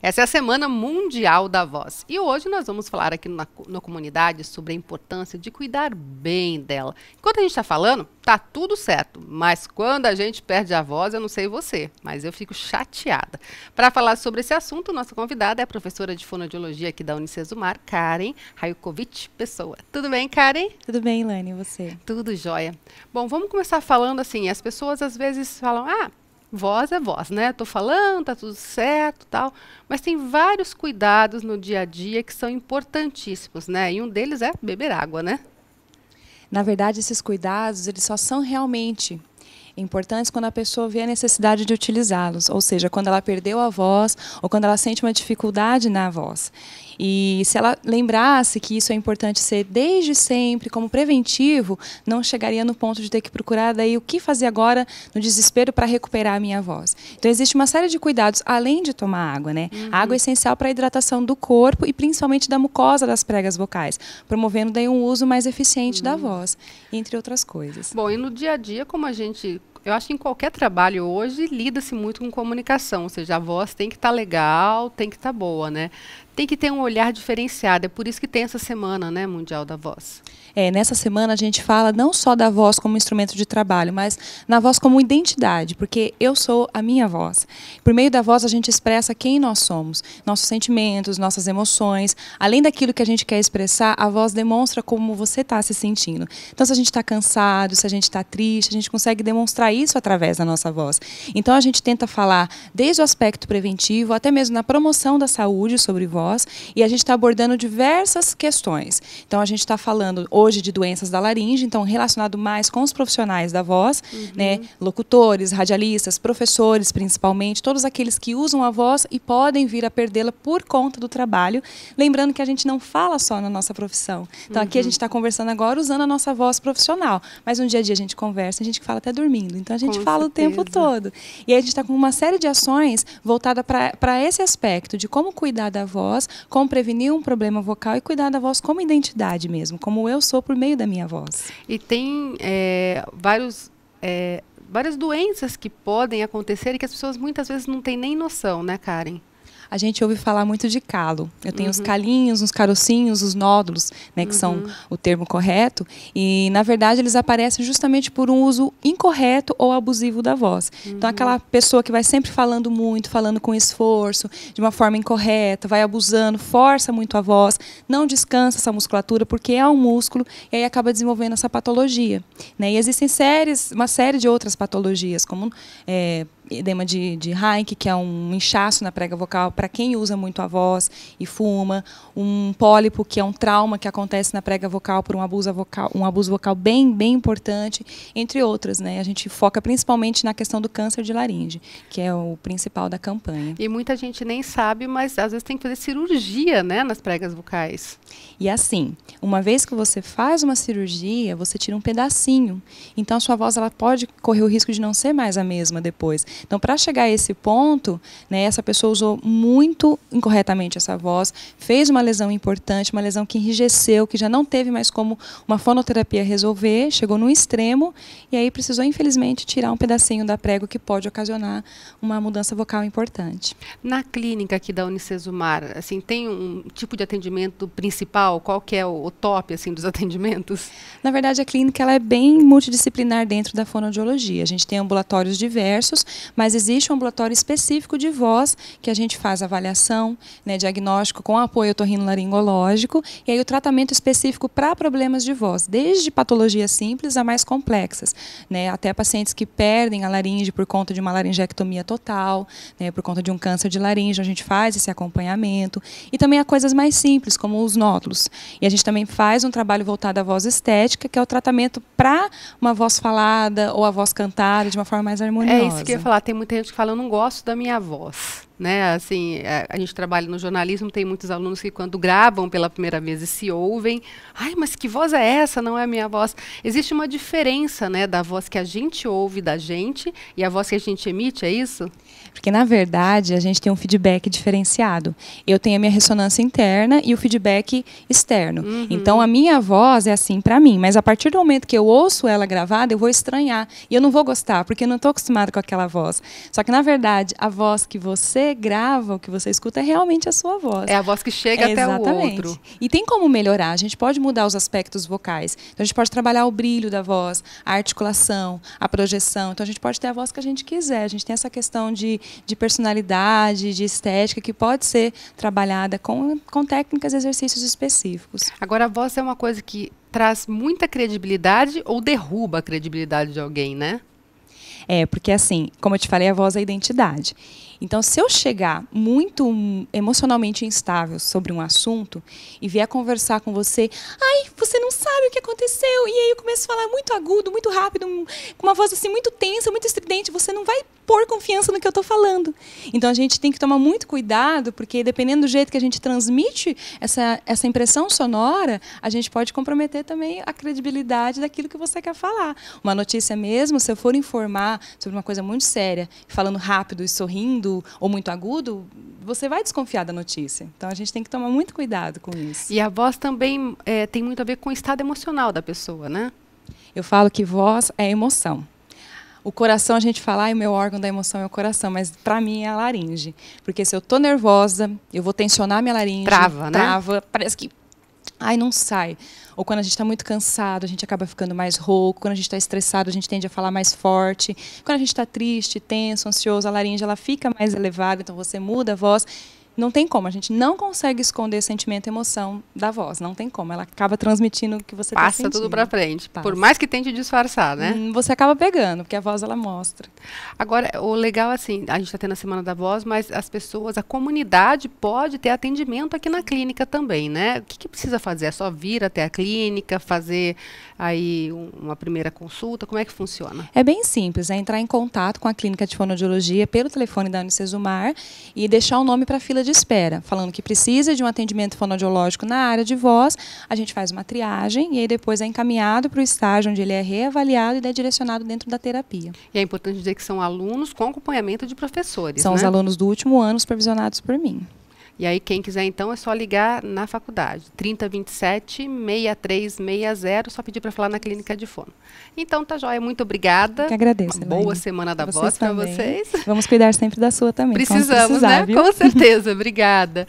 Essa é a Semana Mundial da Voz. E hoje nós vamos falar aqui na comunidade sobre a importância de cuidar bem dela. Enquanto a gente está falando, tá tudo certo. Mas quando a gente perde a voz, eu não sei você, mas eu fico chateada. Para falar sobre esse assunto, nossa convidada é a professora de fonoaudiologia aqui da Unicesumar, Karen Rajkovic Pessoa. Tudo bem, Karen? Tudo bem, Ilane, e você? Tudo jóia. Bom, vamos começar falando assim, as pessoas às vezes falam, voz é voz, né? Tô falando, tá tudo certo, tal. Mas tem vários cuidados no dia a dia que são importantíssimos, né? E um deles é beber água, né? Na verdade, esses cuidados, eles só são realmente importantes quando a pessoa vê a necessidade de utilizá-los, ou seja, quando ela perdeu a voz ou quando ela sente uma dificuldade na voz. E se ela lembrasse que isso é importante ser desde sempre, como preventivo, não chegaria no ponto de ter que procurar daí o que fazer agora no desespero para recuperar a minha voz. Então existe uma série de cuidados, além de tomar água, né? A água é essencial para a hidratação do corpo e principalmente da mucosa das pregas vocais, promovendo daí um uso mais eficiente da voz, entre outras coisas. Bom, e no dia a dia, como eu acho que em qualquer trabalho hoje lida-se muito com comunicação, ou seja, a voz tem que estar legal, tem que estar boa, né? Tem que ter um olhar diferenciado, é por isso que tem essa semana, né, Mundial da Voz. Nessa semana a gente fala não só da voz como instrumento de trabalho, mas na voz como identidade, porque eu sou a minha voz. Por meio da voz a gente expressa quem nós somos, nossos sentimentos, nossas emoções. Além daquilo que a gente quer expressar, a voz demonstra como você está se sentindo. Então, se a gente está cansado, se a gente está triste, a gente consegue demonstrar isso através da nossa voz. Então, a gente tenta falar desde o aspecto preventivo, até mesmo na promoção da saúde sobre voz, e a gente está abordando diversas questões. Então, a gente está falando hoje de doenças da laringe, então relacionado mais com os profissionais da voz, né, locutores, radialistas, professores principalmente, todos aqueles que usam a voz e podem vir a perdê-la por conta do trabalho. Lembrando que a gente não fala só na nossa profissão. Então aqui a gente está conversando agora usando a nossa voz profissional, mas no dia a dia a gente conversa, a gente fala até dormindo, então a gente fala o tempo todo. E aí a gente está com uma série de ações voltada para esse aspecto de como cuidar da voz, como prevenir um problema vocal e cuidar da voz como identidade mesmo, como eu sou por meio da minha voz. E tem várias doenças que podem acontecer e que as pessoas muitas vezes não têm nem noção, né, Karen? A gente ouve falar muito de calo. Eu tenho os calinhos, os carocinhos, os nódulos, né, que são o termo correto. E, na verdade, eles aparecem justamente por um uso incorreto ou abusivo da voz. Então, aquela pessoa que vai sempre falando muito, falando com esforço, de uma forma incorreta, vai abusando, força muito a voz, não descansa essa musculatura, porque é um músculo, e aí acaba desenvolvendo essa patologia, né? E existem uma série de outras patologias, como edema de Heinck, que é um inchaço na prega vocal para quem usa muito a voz e fuma, um pólipo, que é um trauma que acontece na prega vocal por um abuso vocal bem importante, entre outras, né? A gente foca principalmente na questão do câncer de laringe, que é o principal da campanha. E muita gente nem sabe, mas às vezes tem que fazer cirurgia, né, nas pregas vocais. E assim, uma vez que você faz uma cirurgia, você tira um pedacinho. Então a sua voz ela pode correr o risco de não ser mais a mesma depois. Então, para chegar a esse ponto, né, essa pessoa usou muito incorretamente essa voz, fez uma lesão importante, uma lesão que enrijeceu, que já não teve mais como uma fonoterapia resolver, chegou no extremo e aí precisou, infelizmente, tirar um pedacinho da prega, que pode ocasionar uma mudança vocal importante. Na clínica aqui da Unicesumar, assim, tem um tipo de atendimento principal? Qual que é o top assim, dos atendimentos? Na verdade, a clínica ela é bem multidisciplinar dentro da fonoaudiologia. A gente tem ambulatórios diversos, mas existe um ambulatório específico de voz, que a gente faz avaliação, né, diagnóstico com apoio otorrinolaringológico, e aí o tratamento específico para problemas de voz, desde patologias simples a mais complexas, né, até pacientes que perdem a laringe por conta de uma laringectomia total, né, por conta de um câncer de laringe, a gente faz esse acompanhamento, e também há coisas mais simples, como os nódulos. E a gente também faz um trabalho voltado à voz estética, que é o tratamento para uma voz falada ou a voz cantada de uma forma mais harmoniosa. É isso que eu ia falar. Tem muita gente que fala, eu não gosto da minha voz. Né? Assim, a gente trabalha no jornalismo, tem muitos alunos que quando gravam pela primeira vez e se ouvem, ai, mas que voz é essa? Não é a minha voz. Existe uma diferença, né, da voz que a gente ouve da gente e a voz que a gente emite, é isso? Porque, na verdade, a gente tem um feedback diferenciado. Eu tenho a minha ressonância interna e o feedback externo. Então, a minha voz é assim para mim, mas a partir do momento que eu ouço ela gravada, eu vou estranhar. E eu não vou gostar, porque eu não estou acostumada com aquela voz. Só que, na verdade, a voz que você você grava, o que você escuta é realmente a sua voz. É a voz que chega até o outro. E tem como melhorar, a gente pode mudar os aspectos vocais. Então a gente pode trabalhar o brilho da voz, a articulação, a projeção. Então a gente pode ter a voz que a gente quiser. A gente tem essa questão de personalidade, de estética, que pode ser trabalhada com técnicas e exercícios específicos. Agora, a voz é uma coisa que traz muita credibilidade ou derruba a credibilidade de alguém, né? Porque assim, como eu te falei, a voz é a identidade. Então, se eu chegar muito emocionalmente instável sobre um assunto e vier conversar com você, ai, você não sabe o que aconteceu, e aí eu começo a falar muito agudo, muito rápido, com uma voz assim muito tensa, muito estridente, você não vai pôr confiança no que eu estou falando. Então, a gente tem que tomar muito cuidado, porque dependendo do jeito que a gente transmite essa impressão sonora, a gente pode comprometer também a credibilidade daquilo que você quer falar. Uma notícia mesmo, se eu for informar sobre uma coisa muito séria, falando rápido e sorrindo, ou muito agudo, você vai desconfiar da notícia. Então, a gente tem que tomar muito cuidado com isso. E a voz também tem muito a ver com o estado emocional da pessoa, né? Eu falo que voz é emoção. O coração, a gente fala, o meu órgão da emoção é o coração, mas para mim é a laringe. Porque se eu estou nervosa, eu vou tensionar minha laringe. Trava, né? Trava, parece que não sai. Ou quando a gente está muito cansado, a gente acaba ficando mais rouco. Quando a gente está estressado, a gente tende a falar mais forte. Quando a gente está triste, tenso, ansioso, a laringe ela fica mais elevada, então você muda a voz. Não tem como, a gente não consegue esconder sentimento e emoção da voz, não tem como, ela acaba transmitindo o que você está sentindo. Passa tudo para frente, Passa. Por mais que tente disfarçar, né? Você acaba pegando, porque a voz ela mostra. Agora, o legal assim, a gente está tendo a Semana da Voz, mas as pessoas, a comunidade pode ter atendimento aqui na clínica também, né? O que precisa fazer? É só vir até a clínica, fazer aí uma primeira consulta? Como é que funciona? É bem simples, é entrar em contato com a clínica de fonoaudiologia pelo telefone da Unicesumar e deixar o nome para a fila de espera, falando que precisa de um atendimento fonoaudiológico na área de voz, a gente faz uma triagem e aí depois é encaminhado para o estágio onde ele é reavaliado e é direcionado dentro da terapia. E é importante dizer que são alunos com acompanhamento de professores, São né? os alunos do último ano supervisionados por mim. E aí, quem quiser, então, é só ligar na faculdade. 3027-6360, só pedir para falar na clínica de fono. Então, tá joia. Muito obrigada. Eu que agradeço, Uma boa Elaine. Semana da Voz para vocês. Vamos cuidar sempre da sua também. Precisamos, né? Com certeza. Obrigada.